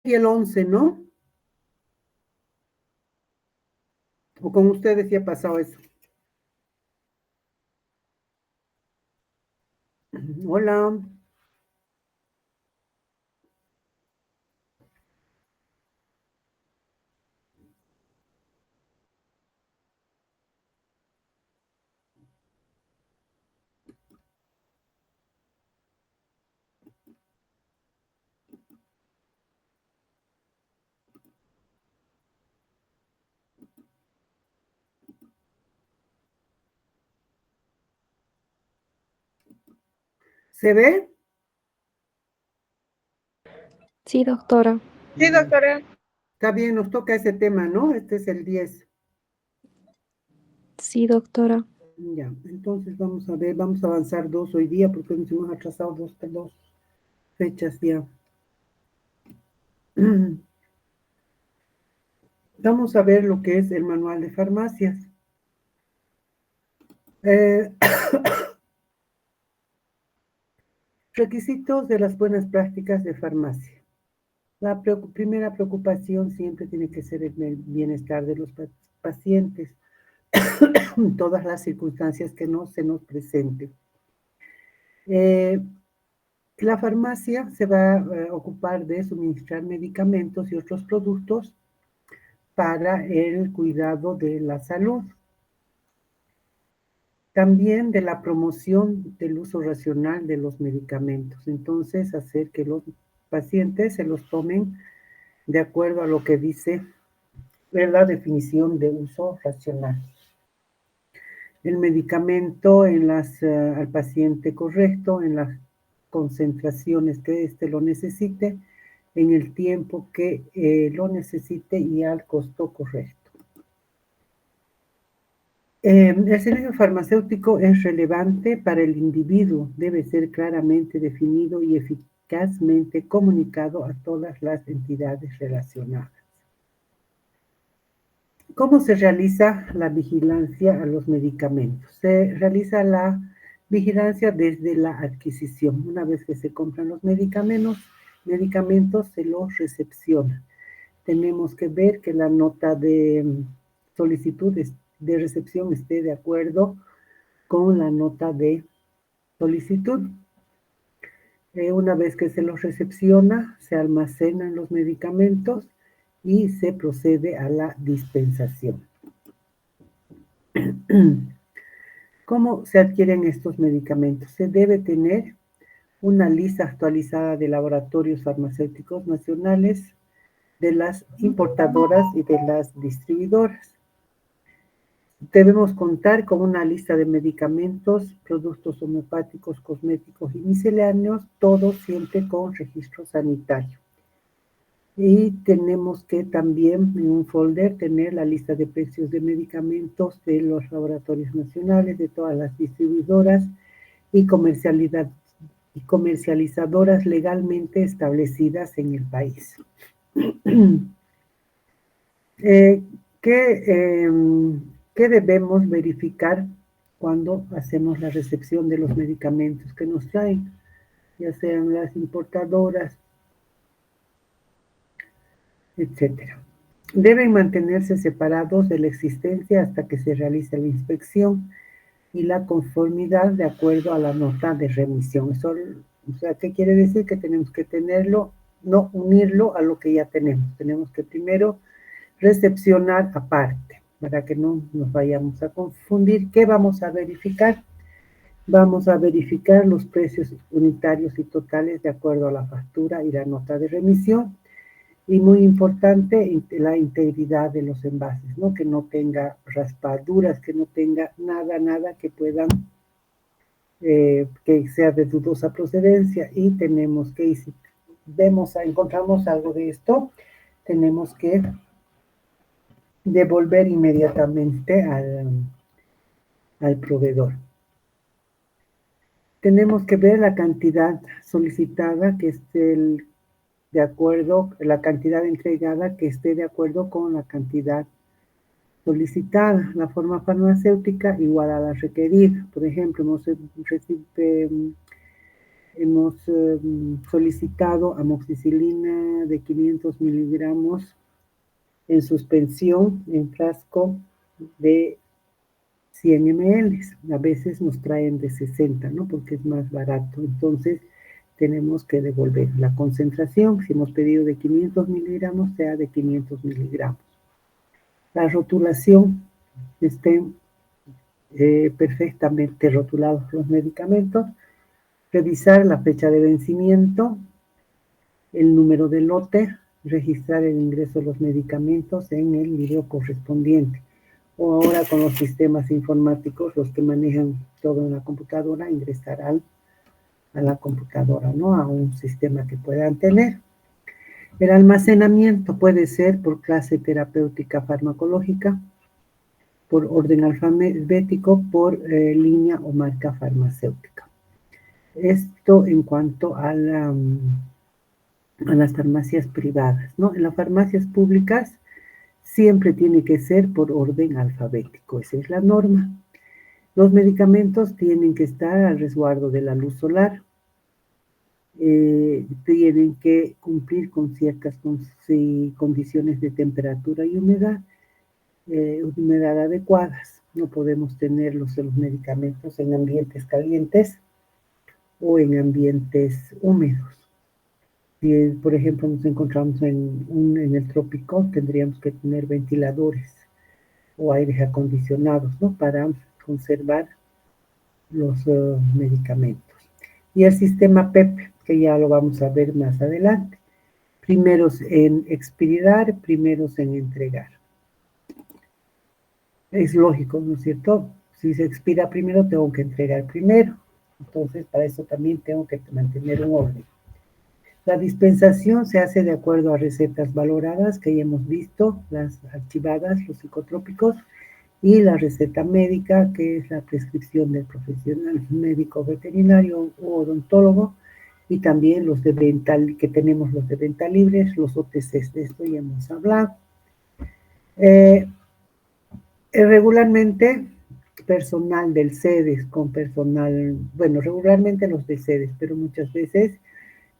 y el 11, ¿no? ¿O con ustedes ya ha pasado eso? Hola, ¿se ve? Sí, doctora. Sí, Ya. doctora. Está bien, nos toca ese tema, ¿no? Este es el 10. Sí, doctora. Ya, entonces vamos a ver, vamos a avanzar dos hoy día porque nos hemos atrasado dos fechas ya. Vamos a ver lo que es el manual de farmacias. Eh, requisitos de las buenas prácticas de farmacia. La primera preocupación siempre tiene que ser el bienestar de los pacientes, en todas las circunstancias que no se nos presenten. Eh, la farmacia se va a ocupar de suministrar medicamentos y otros productos para el cuidado de la salud. También de la promoción del uso racional de los medicamentos. Entonces, hacer que los pacientes se los tomen de acuerdo a lo que dice la definición de uso racional. El medicamento al paciente correcto, en las concentraciones que éste lo necesite, en el tiempo que lo necesite y al costo correcto. El servicio farmacéutico es relevante para el individuo, debe ser claramente definido y eficazmente comunicado a todas las entidades relacionadas. ¿Cómo se realiza la vigilancia a los medicamentos? Se realiza la vigilancia desde la adquisición. Una vez que se compran los medicamentos se los recepciona. Tenemos que ver que la nota de solicitud de recepción esté de acuerdo con la nota de solicitud. Una vez que se los recepciona, se almacenan los medicamentos y se procede a la dispensación. ¿Cómo se adquieren estos medicamentos? Se debe tener una lista actualizada de laboratorios farmacéuticos nacionales, de las importadoras y de las distribuidoras. Debemos contar con una lista de medicamentos, productos homeopáticos, cosméticos y misceláneos, todos siempre con registro sanitario. Y tenemos que también en un folder tener la lista de precios de medicamentos de los laboratorios nacionales, de todas las distribuidoras y comercializadoras legalmente establecidas en el país. Eh, ¿qué, eh, ¿Qué debemos verificar cuando hacemos la recepción de los medicamentos que nos traen, ya sean las importadoras, etcétera? Deben mantenerse separados de la existencia hasta que se realice la inspección y la conformidad de acuerdo a la nota de remisión. Eso, o sea, ¿qué quiere decir? Que tenemos que tenerlo, no unirlo a lo que ya tenemos. Tenemos que primero recepcionar aparte, para que no nos vayamos a confundir. ¿Qué vamos a verificar? Vamos a verificar los precios unitarios y totales de acuerdo a la factura y la nota de remisión. Y muy importante, la integridad de los envases, ¿no? Que no tenga raspaduras, que no tenga nada que puedan, que sea de dudosa procedencia. Y tenemos que, si encontramos algo de esto, tenemos que devolver inmediatamente al proveedor. Tenemos que ver la cantidad solicitada que esté de acuerdo, la cantidad entregada que esté de acuerdo con la cantidad solicitada. La forma farmacéutica igual a la requerida. Por ejemplo, hemos solicitado amoxicilina de 500 miligramos en suspensión en frasco de 100 ml. A veces nos traen de 60, ¿no? Porque es más barato. Entonces, tenemos que devolver la concentración. Si hemos pedido de 500 miligramos, sea de 500 miligramos. La rotulación, estén perfectamente rotulados los medicamentos. Revisar la fecha de vencimiento, el número de lote, registrar el ingreso de los medicamentos en el libro correspondiente. O ahora con los sistemas informáticos, los que manejan todo en la computadora, ingresar a la computadora, ¿no? A un sistema que puedan tener. El almacenamiento puede ser por clase terapéutica farmacológica, por orden alfabético, por línea o marca farmacéutica. Esto en cuanto a las farmacias privadas, ¿no? En las farmacias públicas siempre tiene que ser por orden alfabético, esa es la norma. Los medicamentos tienen que estar al resguardo de la luz solar, tienen que cumplir con ciertas condiciones de temperatura y humedad adecuadas. No podemos tener los medicamentos en ambientes calientes o en ambientes húmedos. Si, por ejemplo, nos encontramos en el trópico, tendríamos que tener ventiladores o aires acondicionados, ¿no? Para conservar los medicamentos. Y el sistema PEP, que ya lo vamos a ver más adelante. Primeros en expirar, primeros en entregar. Es lógico, ¿no es cierto? Si se expira primero, tengo que entregar primero. Entonces, para eso también tengo que mantener un orden. La dispensación se hace de acuerdo a recetas valoradas que ya hemos visto, las archivadas, los psicotrópicos, y la receta médica, que es la prescripción del profesional médico veterinario u odontólogo, y también los de venta, que tenemos los de venta libres, los OTCs, de esto ya hemos hablado. Regularmente, personal del CEDES con personal, bueno, regularmente los del CEDES, pero muchas veces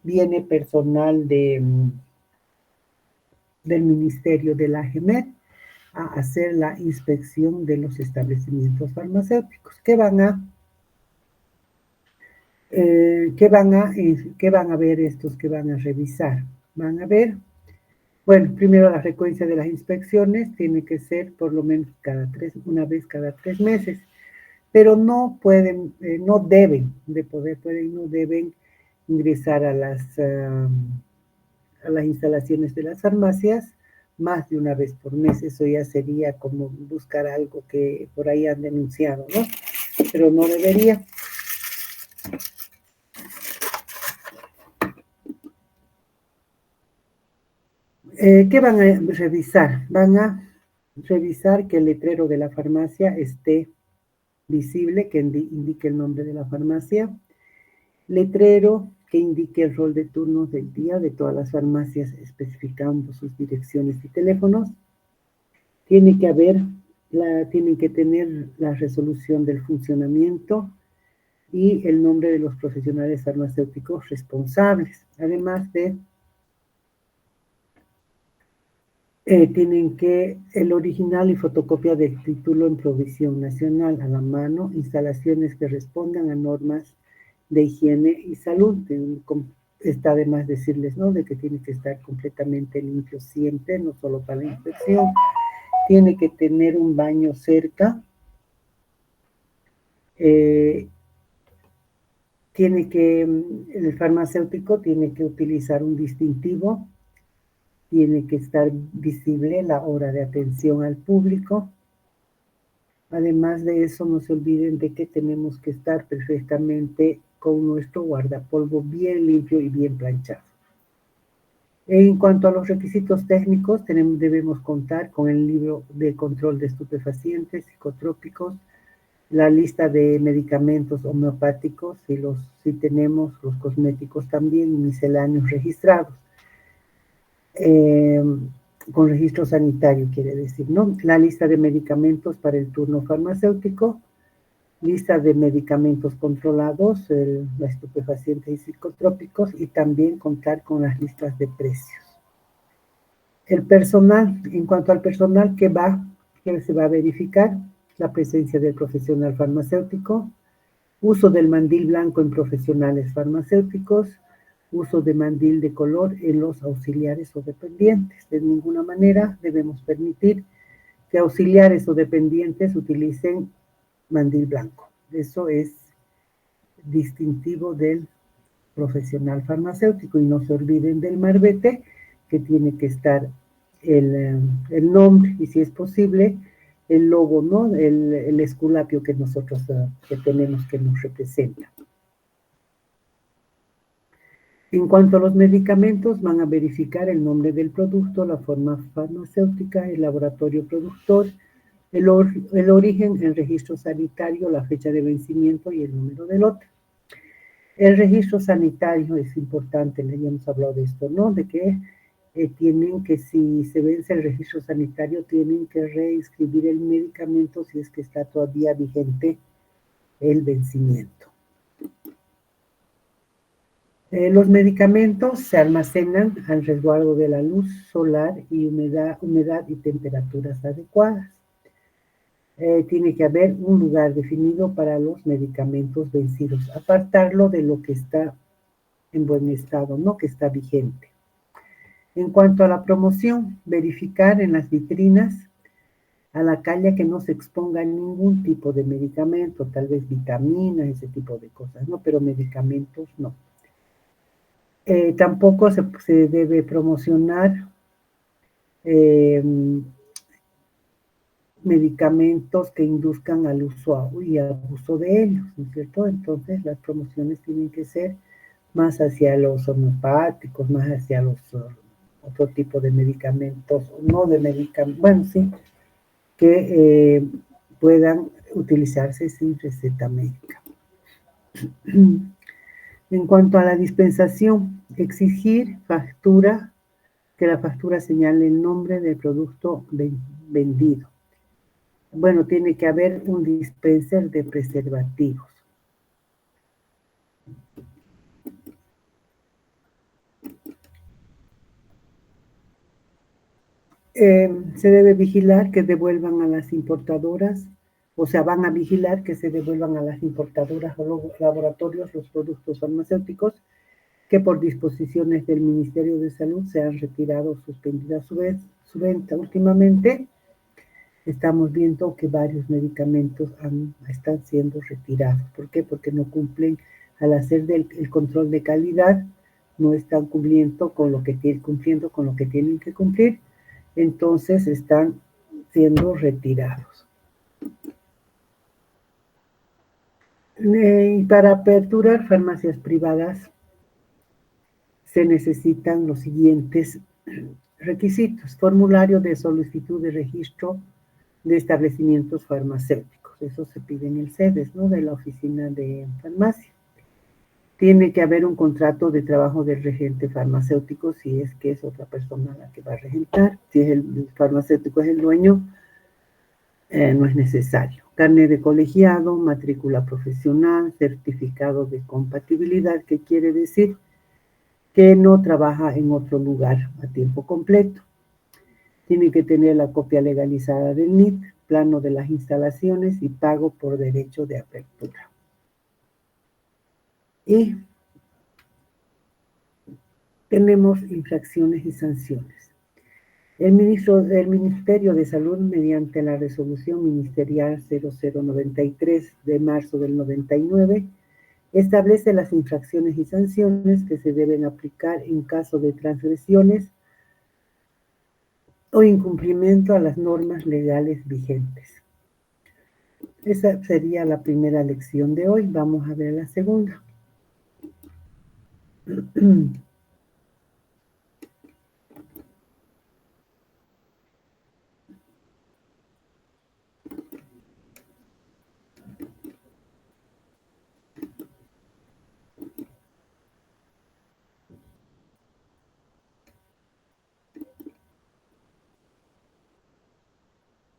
viene personal del Ministerio de la AGEMET a hacer la inspección de los establecimientos farmacéuticos. ¿Qué van a ver estos que van a revisar? Van a ver, bueno, primero la frecuencia de las inspecciones tiene que ser por lo menos una vez cada 3 meses, pero no pueden, no deben de poder, pueden, no deben ingresar a las instalaciones de las farmacias más de una vez por mes. Eso ya sería como buscar algo que por ahí han denunciado, ¿no? Pero no debería. ¿Qué van a revisar? Van a revisar que el letrero de la farmacia esté visible, que indique el nombre de la farmacia. Letrero que indique el rol de turnos del día de todas las farmacias, especificando sus direcciones y teléfonos. Tienen que tener la resolución del funcionamiento y el nombre de los profesionales farmacéuticos responsables. Además de, tienen que el original y fotocopia del título en provisión nacional a la mano, instalaciones que respondan a normas de higiene y salud. Está de más decirles, ¿no?, de que tiene que estar completamente limpio siempre, no solo para la inspección. Tiene que tener un baño cerca. El farmacéutico tiene que utilizar un distintivo. Tiene que estar visible la hora de atención al público. Además de eso, no se olviden de que tenemos que estar perfectamente con nuestro guardapolvo bien limpio y bien planchado. En cuanto a los requisitos técnicos, debemos contar con el libro de control de estupefacientes, psicotrópicos, la lista de medicamentos homeopáticos, si tenemos los cosméticos también, misceláneos registrados. Con registro sanitario, quiere decir, ¿no? La lista de medicamentos para el turno farmacéutico, lista de medicamentos controlados, estupefacientes y psicotrópicos, y también contar con las listas de precios. El personal, en cuanto al personal que se va a verificar, la presencia del profesional farmacéutico, uso del mandil blanco en profesionales farmacéuticos, uso de mandil de color en los auxiliares o dependientes. De ninguna manera debemos permitir que auxiliares o dependientes utilicen mandil blanco. Eso es distintivo del profesional farmacéutico. Y no se olviden del marbete, que tiene que estar el nombre y, si es posible, el logo, ¿no? El esculapio que nosotros que tenemos, que nos representa. En cuanto a los medicamentos, van a verificar el nombre del producto, la forma farmacéutica, el laboratorio productor, el origen, el registro sanitario, la fecha de vencimiento y el número de lote. El registro sanitario es importante, ya hemos hablado de esto, ¿no? De que tienen que, si se vence el registro sanitario, tienen que reinscribir el medicamento si es que está todavía vigente el vencimiento. Los medicamentos se almacenan al resguardo de la luz solar y humedad y temperaturas adecuadas. Tiene que haber un lugar definido para los medicamentos vencidos, apartarlo de lo que está en buen estado, no que está vigente. En cuanto a la promoción, verificar en las vitrinas a la calle que no se exponga ningún tipo de medicamento, tal vez vitaminas, ese tipo de cosas, ¿no? Pero medicamentos no. Tampoco se debe promocionar medicamentos que induzcan al uso y abuso de ellos, ¿no es cierto? Entonces las promociones tienen que ser más hacia los homeopáticos, más hacia los otro tipo de medicamentos, no de medicamentos, bueno, sí, que puedan utilizarse sin receta médica. En cuanto a la dispensación, exigir que la factura señale el nombre del producto vendido. Bueno, tiene que haber un dispenser de preservativos. Se debe vigilar que devuelvan a las importadoras, o sea, van a vigilar que se devuelvan a las importadoras o los laboratorios los productos farmacéuticos que por disposiciones del Ministerio de Salud se han retirado o suspendido su venta. Últimamente estamos viendo que varios medicamentos están siendo retirados. ¿Por qué? Porque no cumplen, al hacer el control de calidad, no están cumpliendo con lo que tienen que cumplir, entonces están siendo retirados. Y para aperturar farmacias privadas se necesitan los siguientes requisitos: formulario de solicitud de registro de establecimientos farmacéuticos. Eso se pide en el CEDES, ¿no? De la oficina de farmacia. Tiene que haber un contrato de trabajo del regente farmacéutico, si es que es otra persona la que va a regentar. Si es el farmacéutico es el dueño, no es necesario. Carnet de colegiado, matrícula profesional, certificado de compatibilidad, que quiere decir que no trabaja en otro lugar a tiempo completo. Tiene que tener la copia legalizada del NIT, plano de las instalaciones y pago por derecho de apertura. Y tenemos infracciones y sanciones. El Ministerio de Salud, mediante la resolución ministerial 0093 de marzo del 99, establece las infracciones y sanciones que se deben aplicar en caso de transgresiones o incumplimiento a las normas legales vigentes. Esa sería la primera lección de hoy. Vamos a ver la segunda.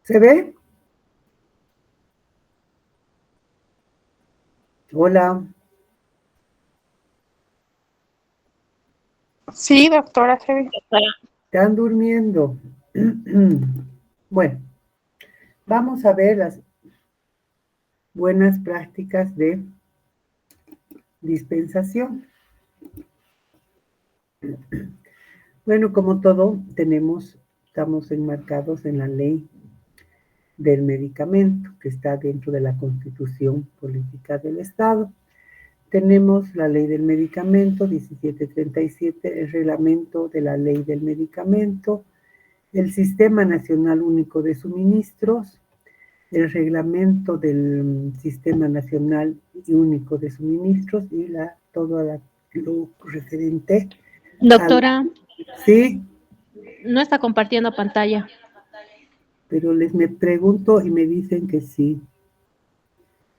¿Se ve? Hola, Sí, doctora Trevi. ¿están durmiendo? Bueno, vamos a ver las buenas prácticas de dispensación. Bueno, como todo, estamos enmarcados en la ley del medicamento que está dentro de la Constitución Política del Estado. Tenemos la ley del medicamento 1737, el reglamento de la ley del medicamento, el Sistema Nacional Único de Suministros, el reglamento del Sistema Nacional Único de Suministros y todo lo referente al... Doctora, Sí, no está compartiendo pantalla. pero me pregunto y me dicen que sí.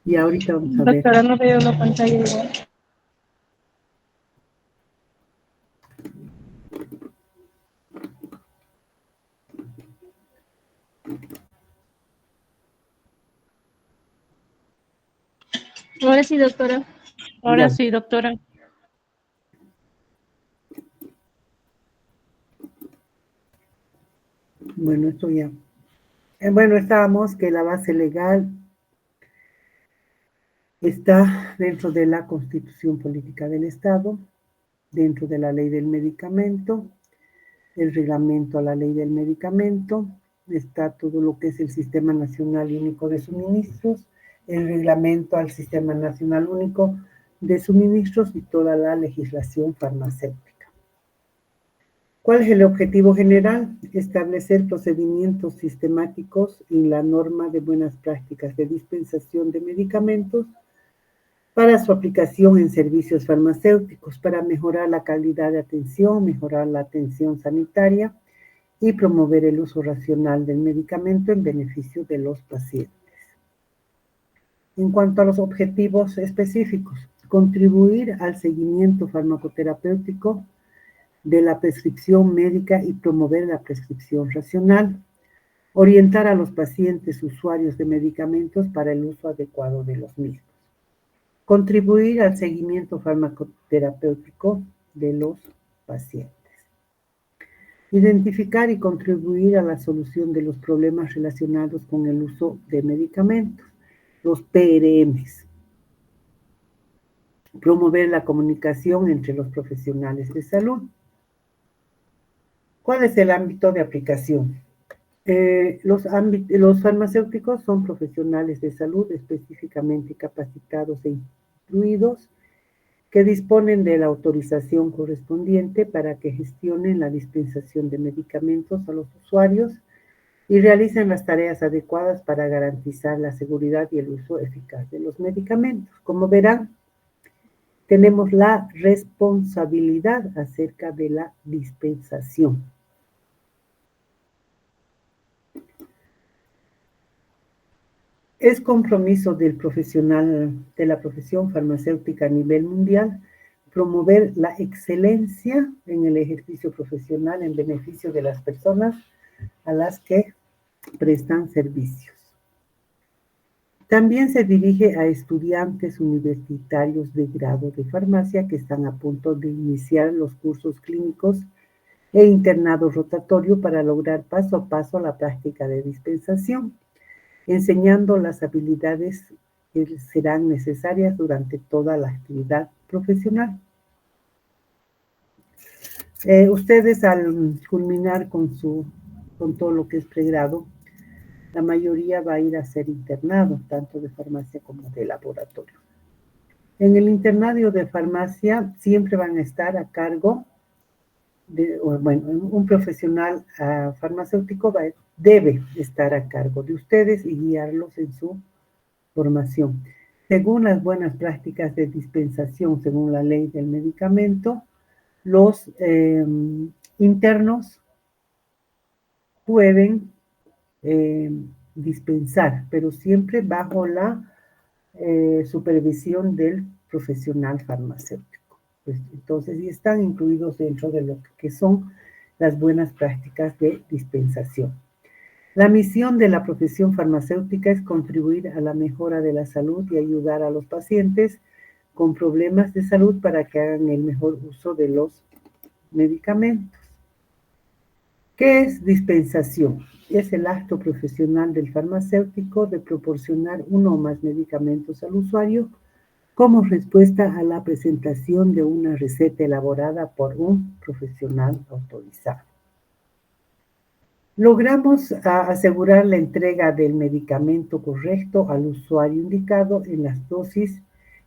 Y ahorita vamos a ver. Doctora, no veo la pantalla igual. Ahora sí, doctora. Ahora Ya. sí, doctora. Bueno, esto ya. Bueno, estábamos que la base legal está dentro de la Constitución Política del Estado, dentro de la ley del medicamento, el reglamento a la ley del medicamento, está todo lo que es el Sistema Nacional Único de Suministros, el reglamento al Sistema Nacional Único de Suministros y toda la legislación farmacéutica. ¿Cuál es el objetivo general? Establecer procedimientos sistemáticos en la norma de buenas prácticas de dispensación de medicamentos para su aplicación en servicios farmacéuticos, para mejorar la calidad de atención, mejorar la atención sanitaria y promover el uso racional del medicamento en beneficio de los pacientes. En cuanto a los objetivos específicos, contribuir al seguimiento farmacoterapéutico de la prescripción médica y promover la prescripción racional, orientar a los pacientes usuarios de medicamentos para el uso adecuado de los mismos, contribuir al seguimiento farmacoterapéutico de los pacientes, identificar y contribuir a la solución de los problemas relacionados con el uso de medicamentos, los PRMs, promover la comunicación entre los profesionales de salud. ¿Cuál es el ámbito de aplicación? Los farmacéuticos son profesionales de salud específicamente capacitados e instruidos que disponen de la autorización correspondiente para que gestionen la dispensación de medicamentos a los usuarios y realicen las tareas adecuadas para garantizar la seguridad y el uso eficaz de los medicamentos. Como verán, tenemos la responsabilidad acerca de la dispensación. Es compromiso del profesional de la profesión farmacéutica a nivel mundial promover la excelencia en el ejercicio profesional en beneficio de las personas a las que prestan servicios. También se dirige a estudiantes universitarios de grado de farmacia que están a punto de iniciar los cursos clínicos e internado rotatorio para lograr paso a paso la práctica de dispensación, enseñando las habilidades que serán necesarias durante toda la actividad profesional. Ustedes al culminar con todo lo que es pregrado, la mayoría va a ir a ser internado, tanto de farmacia como de laboratorio. En el internado de farmacia siempre van a estar a cargo un profesional farmacéutico debe estar a cargo de ustedes y guiarlos en su formación. Según las buenas prácticas de dispensación, según la ley del medicamento, los internos pueden dispensar, pero siempre bajo la supervisión del profesional farmacéutico. Pues, entonces, y están incluidos dentro de lo que son las buenas prácticas de dispensación. La misión de la profesión farmacéutica es contribuir a la mejora de la salud y ayudar a los pacientes con problemas de salud para que hagan el mejor uso de los medicamentos. ¿Qué es dispensación? Es el acto profesional del farmacéutico de proporcionar uno o más medicamentos al usuario como respuesta a la presentación de una receta elaborada por un profesional autorizado. Logramos asegurar la entrega del medicamento correcto al usuario indicado en las dosis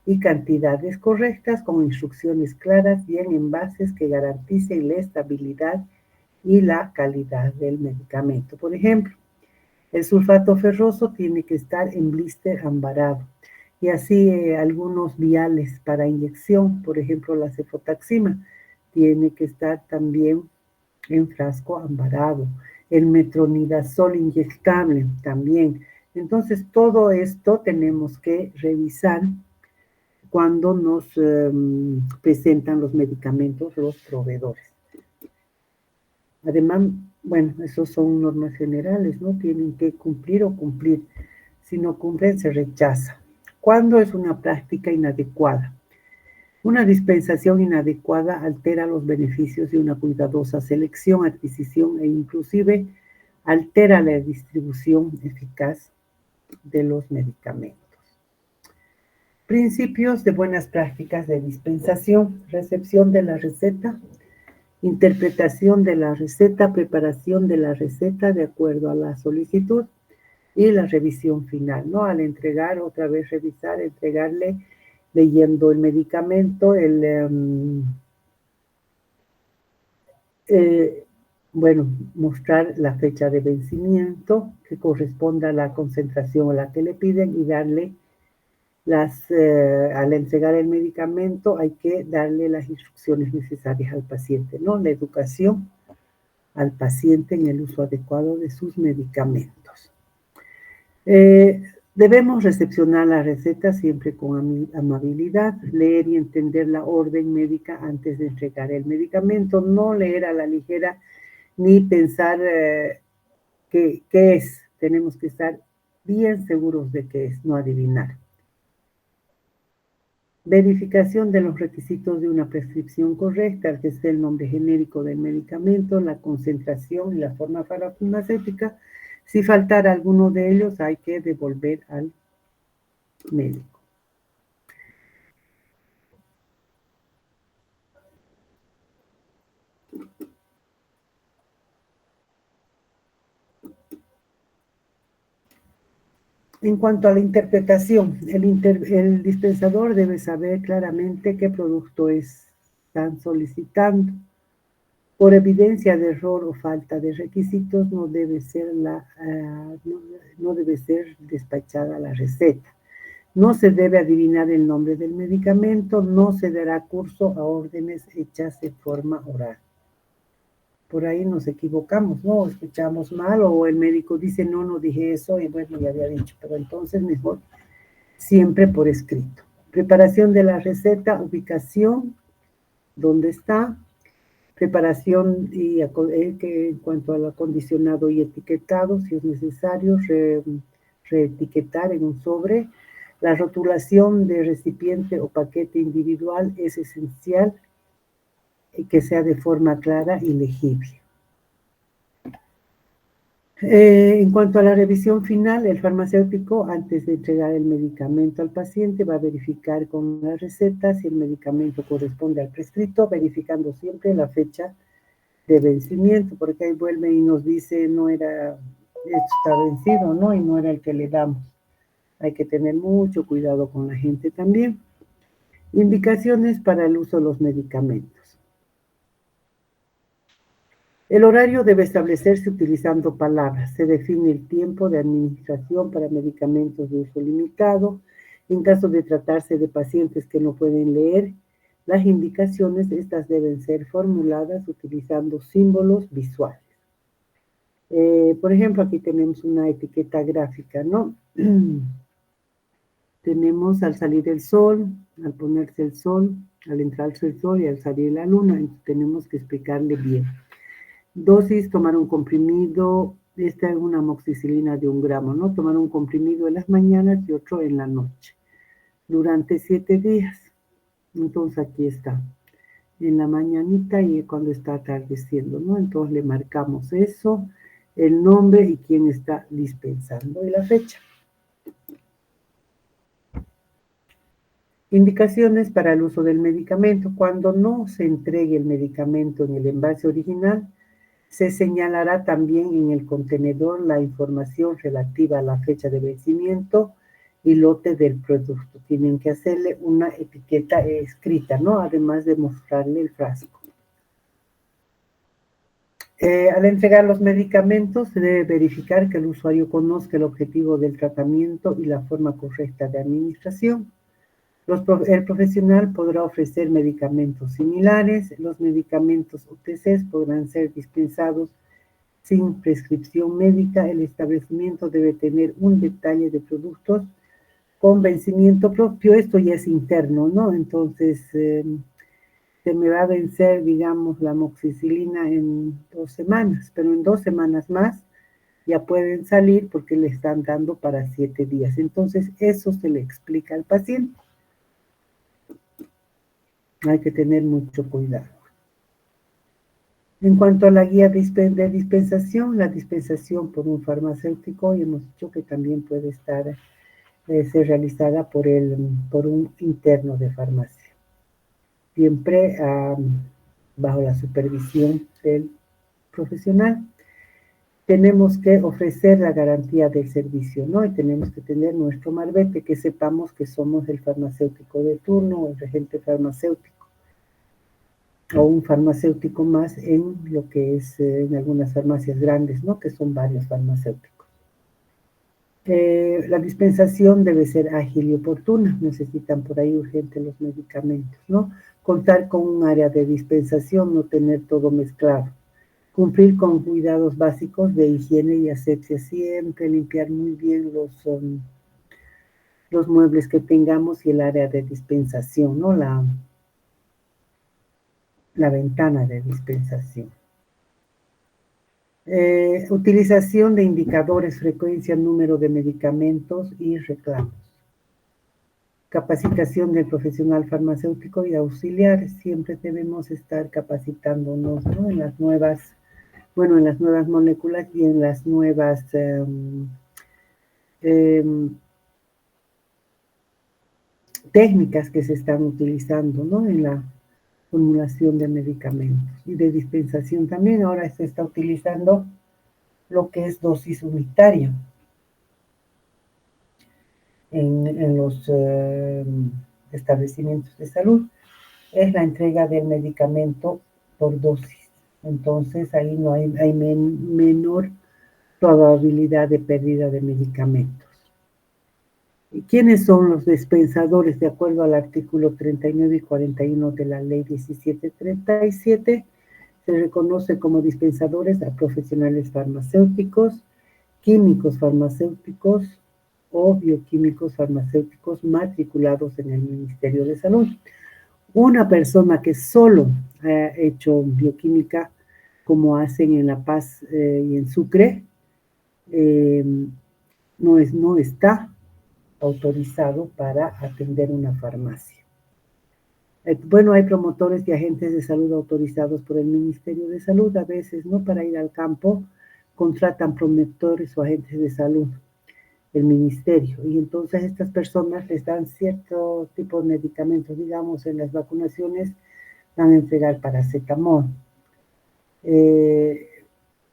y cantidades correctas con instrucciones claras y en envases que garanticen la estabilidad y la calidad del medicamento. Por ejemplo, el sulfato ferroso tiene que estar en blister ambarado y así algunos viales para inyección, por ejemplo la cefotaxima, tiene que estar también en frasco ambarado. El metronidazol inyectable también. Entonces, todo esto tenemos que revisar cuando nos presentan los medicamentos los proveedores. Además, bueno, esos son normas generales, ¿no? Tienen que cumplir o cumplir. Si no cumplen, se rechaza. ¿Cuándo es una práctica inadecuada? Una dispensación inadecuada altera los beneficios de una cuidadosa selección, adquisición e inclusive altera la distribución eficaz de los medicamentos. Principios de buenas prácticas de dispensación: recepción de la receta, interpretación de la receta, preparación de la receta de acuerdo a la solicitud y la revisión final, ¿no? Al entregar, otra vez revisar, entregarle leyendo el medicamento, mostrar la fecha de vencimiento que corresponda a la concentración a la que le piden y darle al entregar el medicamento hay que darle las instrucciones necesarias al paciente, ¿no? La educación al paciente en el uso adecuado de sus medicamentos. Debemos recepcionar la receta siempre con amabilidad, leer y entender la orden médica antes de entregar el medicamento, no leer a la ligera ni pensar qué es. Tenemos que estar bien seguros de qué es, no adivinar. Verificación de los requisitos de una prescripción correcta, que sea el nombre genérico del medicamento, la concentración y la forma farmacéutica. Si faltara alguno de ellos, hay que devolver al médico. En cuanto a la interpretación, el dispensador debe saber claramente qué producto están solicitando. Por evidencia de error o falta de requisitos, no debe ser despachada la receta. No se debe adivinar el nombre del medicamento, no se dará curso a órdenes hechas de forma oral. Por ahí nos equivocamos, ¿no? Escuchamos mal o el médico dice, no dije eso y bueno, ya había dicho, pero entonces mejor siempre por escrito. Preparación de la receta, ubicación, dónde está, preparación y que en cuanto al acondicionado y etiquetado, si es necesario, reetiquetar en un sobre. La rotulación de recipiente o paquete individual es esencial que sea de forma clara y legible. En cuanto a la revisión final, el farmacéutico, antes de entregar el medicamento al paciente, va a verificar con la receta si el medicamento corresponde al prescrito, verificando siempre la fecha de vencimiento, porque ahí vuelve y nos dice, esto está vencido, ¿no? Y no era el que le damos. Hay que tener mucho cuidado con la gente también. Indicaciones para el uso de los medicamentos. El horario debe establecerse utilizando palabras. Se define el tiempo de administración para medicamentos de uso limitado. En caso de tratarse de pacientes que no pueden leer las indicaciones, estas deben ser formuladas utilizando símbolos visuales. Por ejemplo, aquí tenemos una etiqueta gráfica, ¿no? Tenemos al salir el sol, al ponerse el sol, al entrarse el sol y al salir la luna. Entonces, tenemos que explicarle bien. Dosis, tomar un comprimido, esta es una amoxicilina de 1 gramo, ¿no? Tomar un comprimido en las mañanas y otro en la noche, durante 7 días. Entonces aquí está, en la mañanita y cuando está atardeciendo, ¿no? Entonces le marcamos eso, el nombre y quién está dispensando y la fecha. Indicaciones para el uso del medicamento. Cuando no se entregue el medicamento en el envase original, se señalará también en el contenedor la información relativa a la fecha de vencimiento y lote del producto. Tienen que hacerle una etiqueta escrita, ¿no? Además de mostrarle el frasco. Al entregar los medicamentos, se debe verificar que el usuario conozca el objetivo del tratamiento y la forma correcta de administración. El profesional podrá ofrecer medicamentos similares. Los medicamentos OTC podrán ser dispensados sin prescripción médica. El establecimiento debe tener un detalle de productos con vencimiento propio. Esto ya es interno, ¿no? Entonces, se me va a vencer, digamos, la amoxicilina en 2 semanas, pero en 2 semanas más ya pueden salir porque le están dando para 7 días. Entonces, eso se le explica al paciente. Hay que tener mucho cuidado. En cuanto a la guía de dispensación, la dispensación por un farmacéutico, y hemos dicho que también puede ser realizada por un interno de farmacia. Siempre bajo la supervisión del profesional. Tenemos que ofrecer la garantía del servicio, ¿no? Y tenemos que tener nuestro marbete, que sepamos que somos el farmacéutico de turno o el regente farmacéutico, o un farmacéutico más en lo que es en algunas farmacias grandes, ¿no? Que son varios farmacéuticos. La dispensación debe ser ágil y oportuna. Necesitan por ahí urgente los medicamentos, ¿no? Contar con un área de dispensación, no tener todo mezclado. Cumplir con cuidados básicos de higiene y asepsia siempre, limpiar muy bien los muebles que tengamos y el área de dispensación, ¿no? La ventana de dispensación. Utilización de indicadores, frecuencia, número de medicamentos y reclamos. Capacitación del profesional farmacéutico y auxiliares. Siempre debemos estar capacitándonos, ¿no? En las nuevas moléculas y en las nuevas técnicas que se están utilizando, ¿no? En la formulación de medicamentos y de dispensación también. Ahora se está utilizando lo que es dosis unitaria en los establecimientos de salud. Es la entrega del medicamento por dosis. Entonces ahí no hay menor probabilidad de pérdida de medicamentos. ¿Y quiénes son los dispensadores? De acuerdo al artículo 39 y 41 de la ley 1737, se reconoce como dispensadores a profesionales farmacéuticos, químicos farmacéuticos o bioquímicos farmacéuticos matriculados en el Ministerio de Salud. Una persona que solo ha hecho bioquímica, como hacen en La Paz y en Sucre, no está autorizado para atender una farmacia. Bueno, hay promotores y agentes de salud autorizados por el Ministerio de Salud. A veces, ¿no? Para ir al campo, contratan promotores o agentes de salud del ministerio. Y entonces estas personas les dan cierto tipo de medicamentos. Digamos, en las vacunaciones van a entregar paracetamol.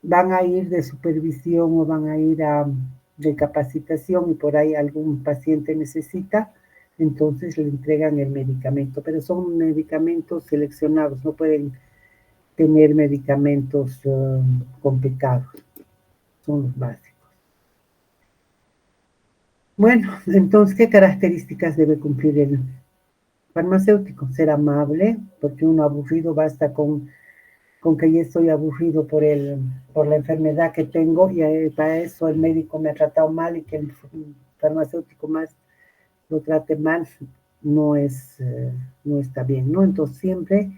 Van a ir de supervisión o van a ir de capacitación y por ahí algún paciente necesita, entonces le entregan el medicamento, pero son medicamentos seleccionados, no pueden tener medicamentos complicados, son los básicos. Bueno, entonces, ¿qué características debe cumplir el farmacéutico? Ser amable, porque uno aburrido basta con que ya estoy aburrido por la enfermedad que tengo y para eso el médico me ha tratado mal y que el farmacéutico más lo trate mal, no está bien, ¿no? Entonces siempre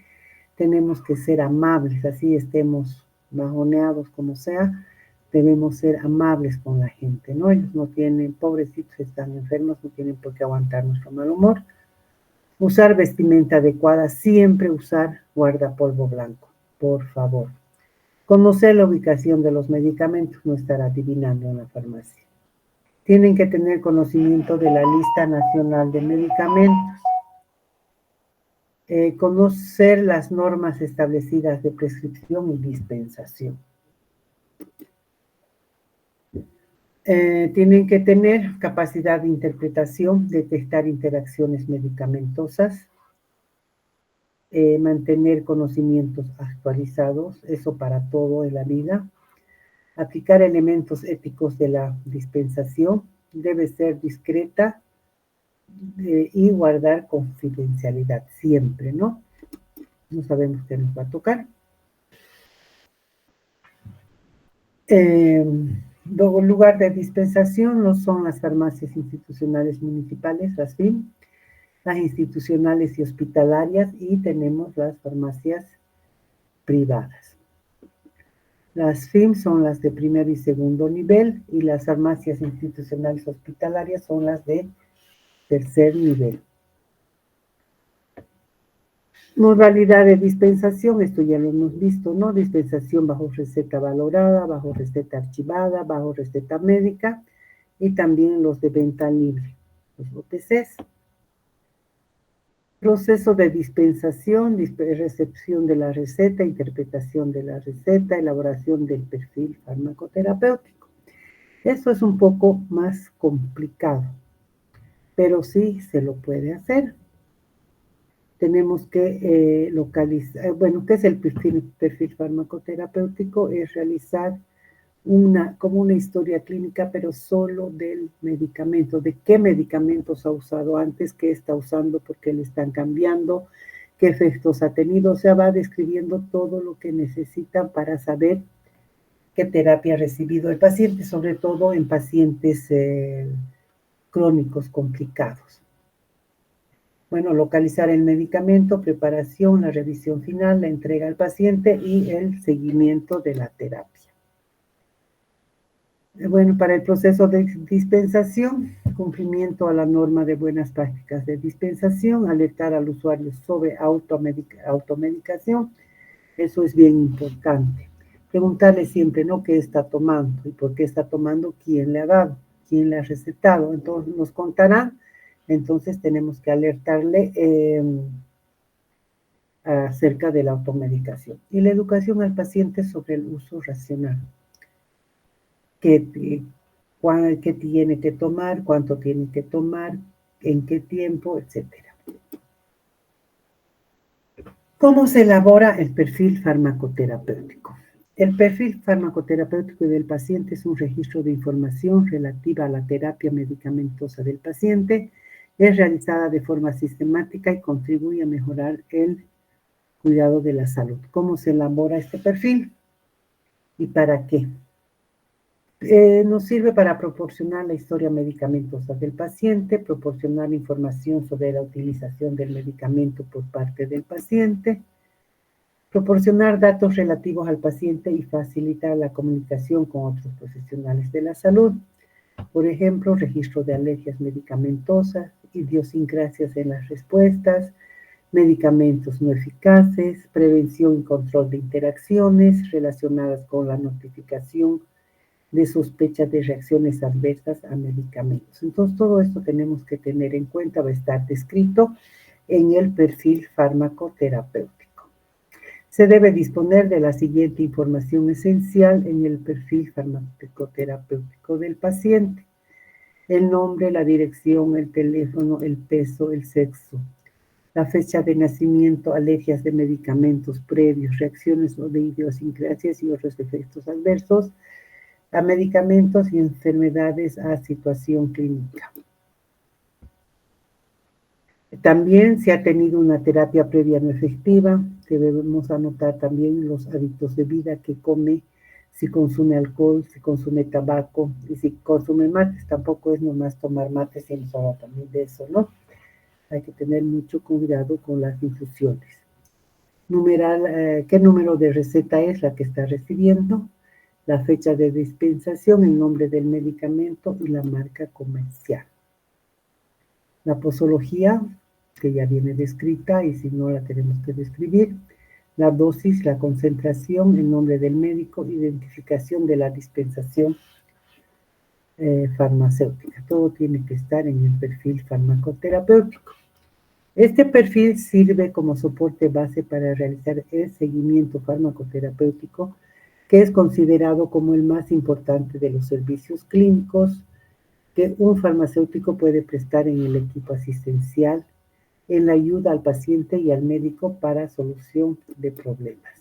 tenemos que ser amables, así estemos bajoneados como sea, debemos ser amables con la gente, ¿no? Ellos no tienen, pobrecitos, están enfermos, no tienen por qué aguantar nuestro mal humor. Usar vestimenta adecuada, siempre usar guardapolvo blanco, por favor. Conocer la ubicación de los medicamentos, no estar adivinando en la farmacia. Tienen que tener conocimiento de la lista nacional de medicamentos. Conocer las normas establecidas de prescripción y dispensación. Tienen que tener capacidad de interpretación, detectar interacciones medicamentosas, mantener conocimientos actualizados, eso para todo en la vida. Aplicar elementos éticos de la dispensación, debe ser discreta y guardar confidencialidad siempre, ¿no? No sabemos qué nos va a tocar. Lugar de dispensación no son las farmacias institucionales municipales, las FIM, las institucionales y hospitalarias, y tenemos las farmacias privadas. Las FIM son las de primer y segundo nivel, y las farmacias institucionales hospitalarias son las de tercer nivel. Modalidad de dispensación, esto ya lo hemos visto, ¿no? Dispensación bajo receta valorada, bajo receta archivada, bajo receta médica, y también los de venta libre, los OTCs. Proceso de dispensación, recepción de la receta, interpretación de la receta, elaboración del perfil farmacoterapéutico. Eso es un poco más complicado, pero sí se lo puede hacer. Tenemos que localizar, bueno, ¿qué es el perfil farmacoterapéutico? Es realizar como una historia clínica, pero solo del medicamento, de qué medicamentos ha usado antes, qué está usando, por qué le están cambiando, qué efectos ha tenido. O sea, va describiendo todo lo que necesitan para saber qué terapia ha recibido el paciente, sobre todo en pacientes crónicos complicados. Bueno, localizar el medicamento, preparación, la revisión final, la entrega al paciente y el seguimiento de la terapia. Bueno, para el proceso de dispensación, cumplimiento a la norma de buenas prácticas de dispensación, alertar al usuario sobre automedicación, eso es bien importante. Preguntarle siempre, ¿no?, qué está tomando y por qué está tomando, quién le ha dado, quién le ha recetado. Entonces nos contarán. Entonces tenemos que alertarle acerca de la automedicación. Y la educación al paciente sobre el uso racional. ¿Qué tiene que tomar? ¿Cuánto tiene que tomar? ¿En qué tiempo? Etcétera. ¿Cómo se elabora el perfil farmacoterapéutico? El perfil farmacoterapéutico del paciente es un registro de información relativa a la terapia medicamentosa del paciente. Es realizada de forma sistemática y contribuye a mejorar el cuidado de la salud. ¿Cómo se elabora este perfil? ¿Y para qué? Nos sirve para proporcionar la historia medicamentosa del paciente, proporcionar información sobre la utilización del medicamento por parte del paciente, proporcionar datos relativos al paciente y facilitar la comunicación con otros profesionales de la salud. Por ejemplo, registro de alergias medicamentosas, idiosincrasias en las respuestas, medicamentos no eficaces, prevención y control de interacciones relacionadas con la notificación de sospechas de reacciones adversas a medicamentos. Entonces, todo esto tenemos que tener en cuenta, va a estar descrito en el perfil farmacoterapéutico. Se debe disponer de la siguiente información esencial en el perfil farmacoterapéutico del paciente: el nombre, la dirección, el teléfono, el peso, el sexo, la fecha de nacimiento, alergias de medicamentos previos, reacciones o de idiosincrasias y otros efectos adversos a medicamentos y enfermedades a situación clínica. También, si ha tenido una terapia previa no efectiva, debemos anotar también los hábitos de vida que come, si consume alcohol, si consume tabaco y si consume mates. Tampoco es nomás tomar mates, sino habla también de eso, ¿no? Hay que tener mucho cuidado con las infusiones. Numerar qué número de receta es la que está recibiendo, la fecha de dispensación, el nombre del medicamento y la marca comercial. La posología que ya viene descrita y si no la tenemos que describir. La dosis, la concentración, el nombre del médico, identificación de la dispensación farmacéutica. Todo tiene que estar en el perfil farmacoterapéutico. Este perfil sirve como soporte base para realizar el seguimiento farmacoterapéutico, que es considerado como el más importante de los servicios clínicos que un farmacéutico puede prestar en el equipo asistencial, en la ayuda al paciente y al médico para solución de problemas.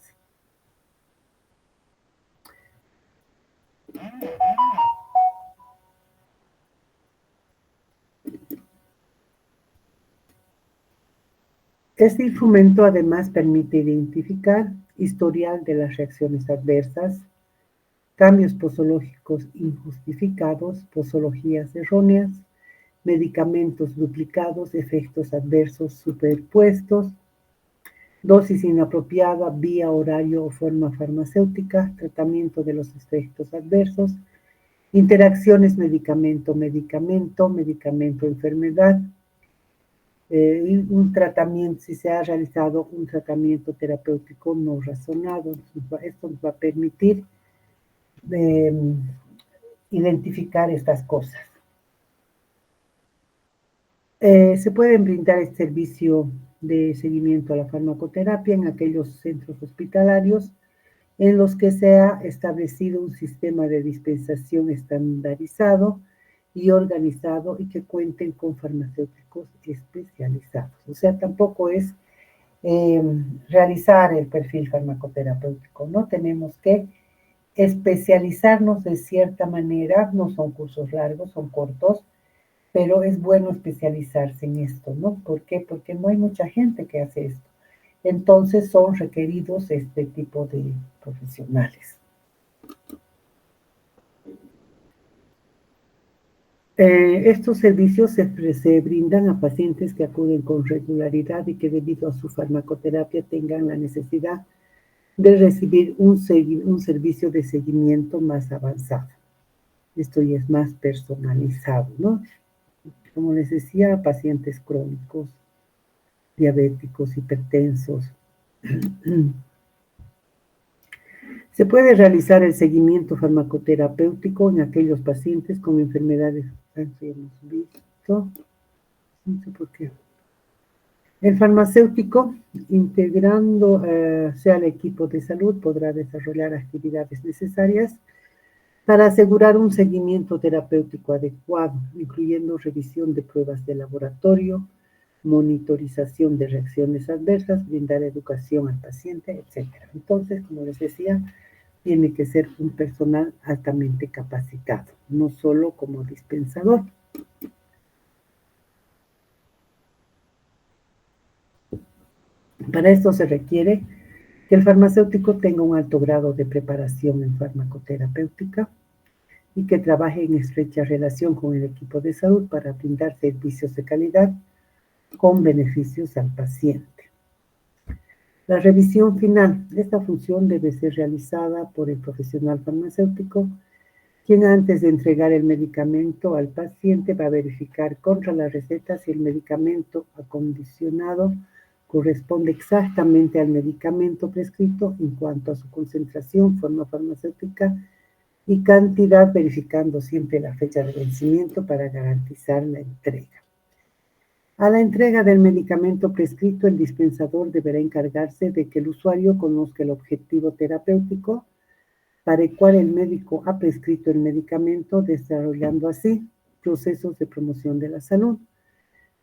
Este instrumento además permite identificar historial de las reacciones adversas, cambios posológicos injustificados, posologías erróneas, medicamentos duplicados, efectos adversos superpuestos, dosis inapropiada, vía, horario o forma farmacéutica, tratamiento de los efectos adversos, interacciones medicamento-medicamento, medicamento-enfermedad, un tratamiento, si se ha realizado un tratamiento terapéutico no razonado. Esto nos va a permitir identificar estas cosas. Se pueden brindar este servicio de seguimiento a la farmacoterapia en aquellos centros hospitalarios en los que se ha establecido un sistema de dispensación estandarizado y organizado y que cuenten con farmacéuticos especializados. O sea, tampoco es realizar el perfil farmacoterapéutico, ¿no? Tenemos que especializarnos de cierta manera, no son cursos largos, son cortos, pero es bueno especializarse en esto, ¿no? ¿Por qué? Porque no hay mucha gente que hace esto. Entonces son requeridos este tipo de profesionales. Estos servicios se brindan a pacientes que acuden con regularidad y que debido a su farmacoterapia tengan la necesidad de recibir un servicio de seguimiento más avanzado. Esto ya es más personalizado, ¿no? Como les decía, pacientes crónicos, diabéticos, hipertensos. Se puede realizar el seguimiento farmacoterapéutico en aquellos pacientes con enfermedades que hemos visto. No sé por qué. El farmacéutico, integrándose al equipo de salud, podrá desarrollar actividades necesarias para asegurar un seguimiento terapéutico adecuado, incluyendo revisión de pruebas de laboratorio, monitorización de reacciones adversas, brindar educación al paciente, etc. Entonces, como les decía, tiene que ser un personal altamente capacitado, no solo como dispensador. Para esto se requiere que el farmacéutico tenga un alto grado de preparación en farmacoterapéutica y que trabaje en estrecha relación con el equipo de salud para brindar servicios de calidad con beneficios al paciente. La revisión final. Esta función debe ser realizada por el profesional farmacéutico, quien antes de entregar el medicamento al paciente va a verificar contra la receta si el medicamento acondicionado corresponde exactamente al medicamento prescrito en cuanto a su concentración, forma farmacéutica y cantidad, verificando siempre la fecha de vencimiento para garantizar la entrega. A la entrega del medicamento prescrito, el dispensador deberá encargarse de que el usuario conozca el objetivo terapéutico para el cual el médico ha prescrito el medicamento, desarrollando así procesos de promoción de la salud,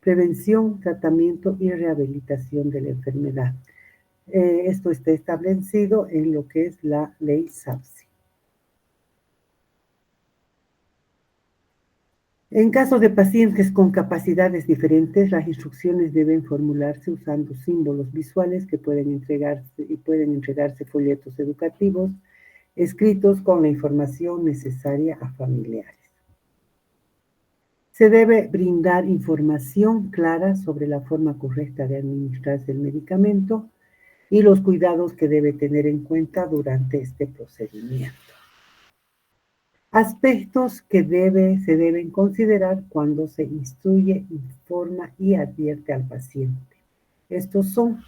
prevención, tratamiento y rehabilitación de la enfermedad. Esto está establecido en lo que es la ley SAPSI. En caso de pacientes con capacidades diferentes, las instrucciones deben formularse usando símbolos visuales que pueden entregarse folletos educativos escritos con la información necesaria a familiares. Se debe brindar información clara sobre la forma correcta de administrarse el medicamento y los cuidados que debe tener en cuenta durante este procedimiento. Aspectos que se deben considerar cuando se instruye, informa y advierte al paciente. Estos son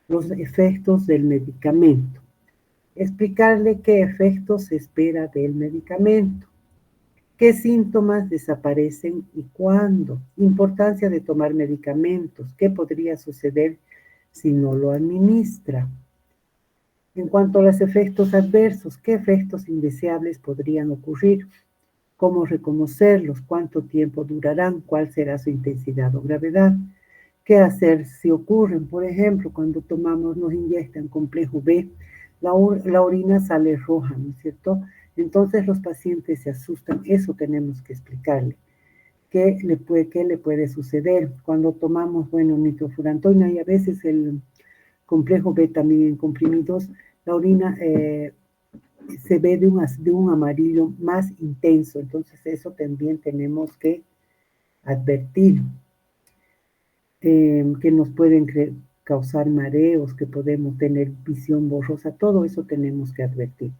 los efectos del medicamento. Explicarle qué efectos se espera del medicamento, qué síntomas desaparecen y cuándo, importancia de tomar medicamentos, qué podría suceder si no lo administra. En cuanto a los efectos adversos, qué efectos indeseables podrían ocurrir, cómo reconocerlos, cuánto tiempo durarán, cuál será su intensidad o gravedad, qué hacer si ocurren. Por ejemplo, cuando nos inyectan complejo B, la orina sale roja, ¿no es cierto? Entonces los pacientes se asustan, eso tenemos que explicarle. ¿Qué le puede suceder? Cuando tomamos, nitrofurantoína y a veces el complejo B también en comprimidos, la orina se ve de un amarillo más intenso, entonces eso también tenemos que advertir, que nos pueden causar mareos, que podemos tener visión borrosa, todo eso tenemos que advertir.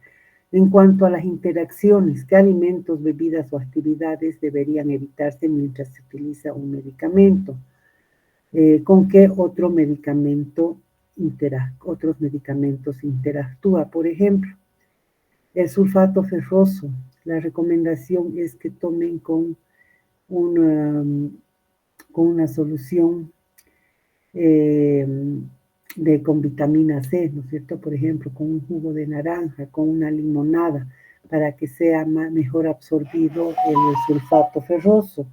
En cuanto a las interacciones, ¿qué alimentos, bebidas o actividades deberían evitarse mientras se utiliza un medicamento? ¿Con qué otros medicamentos interactúa? Por ejemplo, el sulfato ferroso, la recomendación es que tomen con una solución con vitamina C, ¿no es cierto? Por ejemplo, con un jugo de naranja, con una limonada, para que sea mejor absorbido el sulfato ferroso.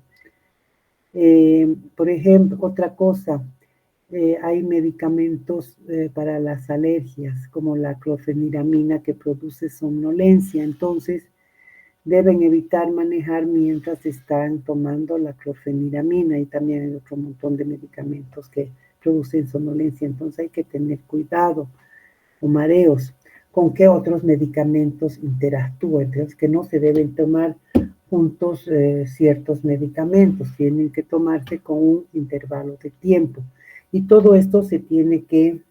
Por ejemplo, otra cosa, hay medicamentos para las alergias, como la clofeniramina, que produce somnolencia. Entonces, deben evitar manejar mientras están tomando la clofeniramina, y también hay otro montón de medicamentos que producen somnolencia. Entonces, hay que tener cuidado, o mareos. ¿Con qué otros medicamentos interactúan? Entonces, que no se deben tomar juntos ciertos medicamentos, tienen que tomarse con un intervalo de tiempo. Y todo esto se tiene que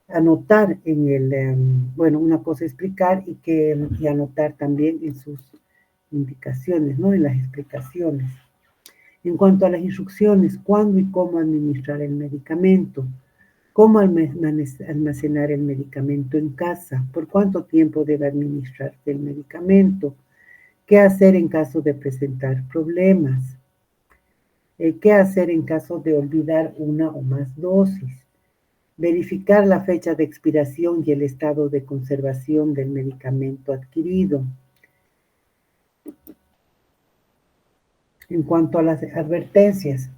anotar en una cosa explicar y anotar también en sus indicaciones, ¿no? En las explicaciones. En cuanto a las instrucciones, cuándo y cómo administrar el medicamento, cómo almacenar el medicamento en casa, por cuánto tiempo debe administrarse el medicamento, qué hacer en caso de presentar problemas, qué hacer en caso de olvidar una o más dosis, verificar la fecha de expiración y el estado de conservación del medicamento adquirido. En cuanto a las advertencias,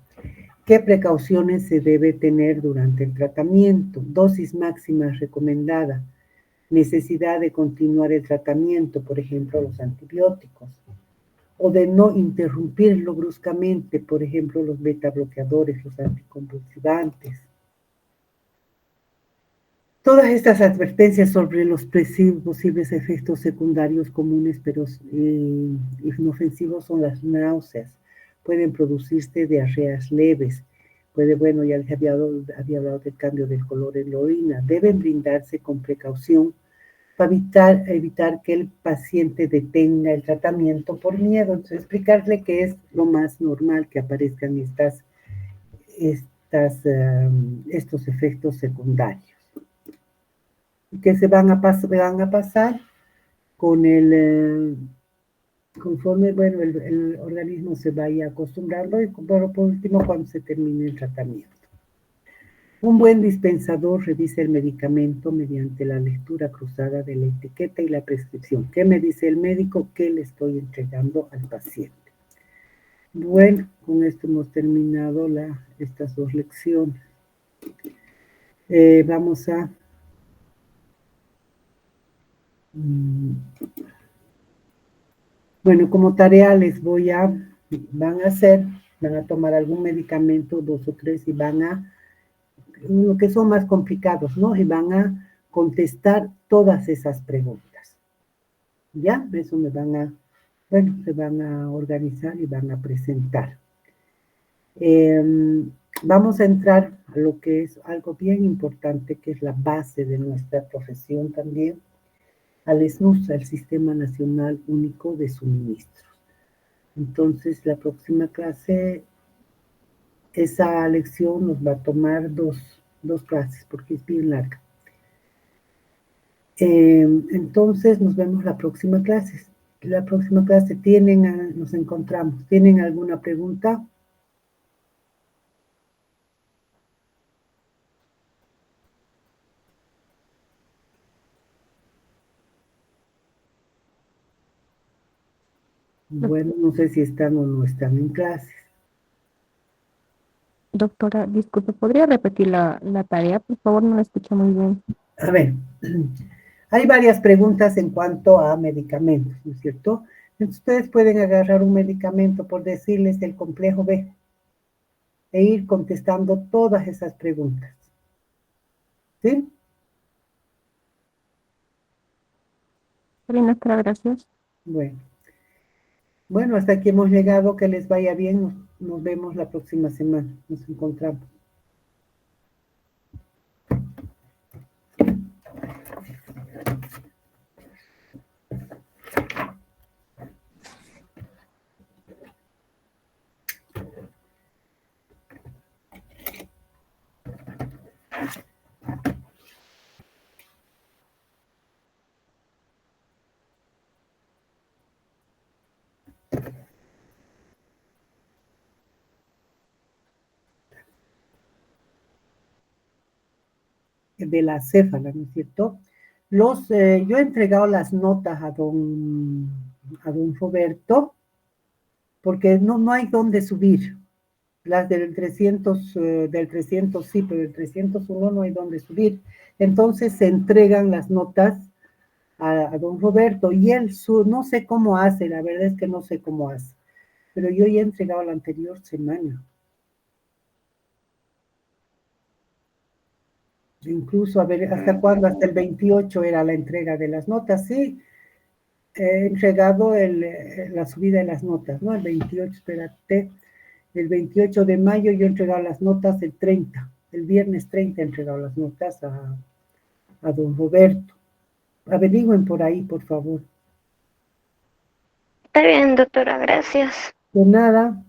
¿qué precauciones se debe tener durante el tratamiento? Dosis máxima recomendada, necesidad de continuar el tratamiento, por ejemplo, los antibióticos, o de no interrumpirlo bruscamente, por ejemplo, los beta bloqueadores, los anticonvulsivantes. Todas estas advertencias sobre los posibles efectos secundarios comunes pero inofensivos son las náuseas. Pueden producirse diarreas leves. Ya les había hablado del cambio del color en la orina. Deben brindarse con precaución para evitar que el paciente detenga el tratamiento por miedo. Entonces, explicarle que es lo más normal que aparezcan estos efectos secundarios, que se van a pasar con conforme el organismo se vaya acostumbrando, y por último cuando se termine el tratamiento. Un buen dispensador revisa el medicamento mediante la lectura cruzada de la etiqueta y la prescripción. ¿Qué me dice el médico? ¿Qué le estoy entregando al paciente? Bueno, con esto hemos terminado estas dos lecciones. Vamos a como tarea van a tomar algún medicamento, 2 o 3, y van a, lo que son más complicados, ¿no? Y van a contestar todas esas preguntas. ¿Ya? Eso se van a organizar y van a presentar. Vamos a entrar a lo que es algo bien importante, que es la base de nuestra profesión también, al SNUS, al Sistema Nacional Único de Suministros. Entonces, la próxima clase, esa lección nos va a tomar dos clases, porque es bien larga. Entonces, nos vemos la próxima clase. La próxima clase nos encontramos. ¿Tienen alguna pregunta? Bueno, no sé si están o no están en clases. Doctora, disculpe, ¿podría repetir la tarea? Por favor, no la escuché muy bien. A ver, hay varias preguntas en cuanto a medicamentos, ¿no es cierto? Entonces, ustedes pueden agarrar un medicamento, por decirles el complejo B, e ir contestando todas esas preguntas. ¿Sí? Está bien, doctora, gracias. Bueno, hasta aquí hemos llegado. Que les vaya bien. Nos vemos la próxima semana. Nos encontramos. De la céfala, ¿no es cierto? Yo he entregado las notas a don Roberto, porque no hay dónde subir. Las del 300, del 300 sí, pero el 301 no hay dónde subir. Entonces se entregan las notas a don Roberto y él, no sé cómo hace, la verdad es que no sé cómo hace, pero yo ya he entregado la anterior semana. Incluso, a ver, ¿hasta cuándo? Hasta el 28 era la entrega de las notas, sí. He entregado la subida de las notas, ¿no? El 28, espérate, el 28 de mayo yo he entregado las notas el 30, el viernes 30 he entregado las notas a don Roberto. Averigüen por ahí, por favor. Está bien, doctora, gracias. De nada.